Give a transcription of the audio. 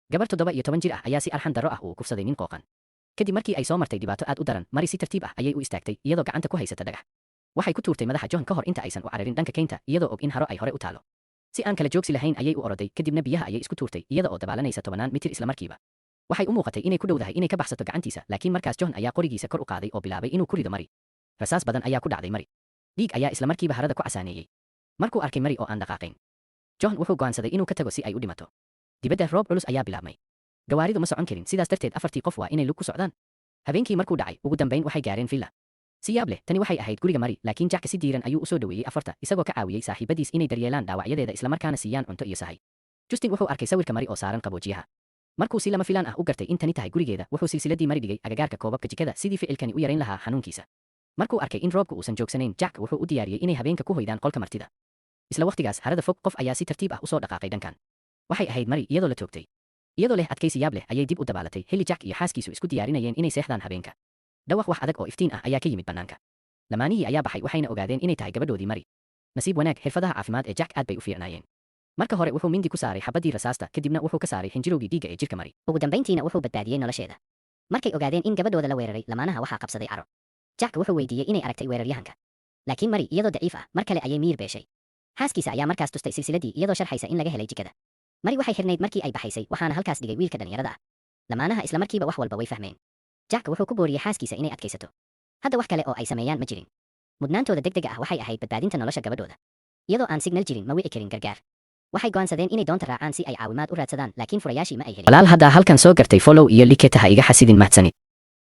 gabar 17 jir ah ayaa si arxan darro ah uu kufsaday nin qooqan. Kadib markii ay soo martay dhibaato aad u daran, Mari si tartiib ah ayay u istaagtay iyadoo gacanta ku haysata dhagax. Waxay ku tuurtay madaxa John ka hor inta aysan u cararin dhanka keynta iyadoo og in haro ay hore u taalo. Si aan kala joogsi lahayn ayay u oroday kadibna biyaha ayay isku tuurtay iyada oo dabaalanaysa 10 mitir isla markiiba. Waxay u muuqatay inay ku dhowdahay inay ka baxsato gacantiisa, laakiin markaas John ayaa qorigiisa kor u qaaday oo bilaabay inuu ku rido Mari. Rasaas badan ayaa ku dhacday Mari. Dhiig ayaa isla markiiba harada ku casaaneeyay. Markuu arkay Mari oo aan dhaqaaqayn, John wuxuu go'aansaday inuu ka tago si ay u dhimato. Dibadda roob culus ayaa bilaabmay. Gawaaridu ma socon karin, sidaas darteed afartii qof waa inay lug ku socdaan. Habeenkii markuu dhacay, ugu dambeyn waxay gaareen villa. Si yaab leh, tani waxay ahayd guriga Mari, laakiin Jack si diiran ayuu u soo dhaweeyay afarta, isagoo ka caawiyay saaxiibadiis inay daryeelaan dhaawacyadeeda isla markaana siiyaan cunto iyo sahay. Justin wuxuu arkay sawirka Mari oo saaran qaboojiyaha. Markuu si lama filaan ah u gartay in tani tahay gurigeeda, wuxuu silsiladii Mari dhigay agagaarka koobabka jikada sidii ficilkani u yarayn lahaa xanuunkiisa. Markuu arkay in roobku uusan joogsanayn, Jack wuxuu u diyaariyay inay habeenka ku hoydaan qolka martida. Isla waqtigaas, harada fog qof ayaa si tartiib ah u soo dhaqaaqay dhankan. Waxay ahayd Mari iyadoo la toogtay. Iyadoo leh adkaysi yaab leh ayay dib u dabaalatay xilli Jack iyo xaaskiisu isku diyaarinayeen inay seexdaan habeenka. Dhawaq wax adag oo iftiin ah ayaa ka yimid bannaanka. Lamaanihii ayaa baxay waxayna ogaadeen inay tahay gabadhoodii Mari. Nasiib wanaag, xirfadaha caafimaad ee Jack aad bay u fiicnaayeen. Marka hore wuxuu mindi ku saaray xabadii rasaasta, kadibna wuxuu ka saaray xinjirowgii dhiigga ee jirka Mari. Ugu dambeyntiina wuxuu badbaadiyey nolosheeda. Markay ogaadeen in gabadhooda la weeraray, lamaanaha waxaa qabsaday caro. Jack wuxuu weydiiyey inay aragtay weeraryahanka. Laakiin Mari iyadoo daciif ah, mar kale ayay miyir beeshay. Xaaskiisa ayaa markaas tustay silsiladii iyadoo sharxaysa in laga helay jikada. Mari waxay xirnayd markii ay baxaysay, waxaana halkaas dhigay wiilka dhalinyarada ah. Lamaanaha isla markiiba wax walba way fahmeen. Jack wuxuu ku booriyey xaaskiisa inay adkaysato. Hadda wax kale oo ay sameeyaan ma jirin. Mudnaantooda degdega ah waxay ahayd badbaadinta nolosha gabadhooda. Iyadoo aan signal jirin ma wici karin gargaar. Waxay go'aansadeen inay doonta raacaan si ay caawimaad u raadsadaan, laakiin furayaashii ma ay helin. Walaal hadda halkan soo gartay follow iyo like taha iga xasidin mahadsanid.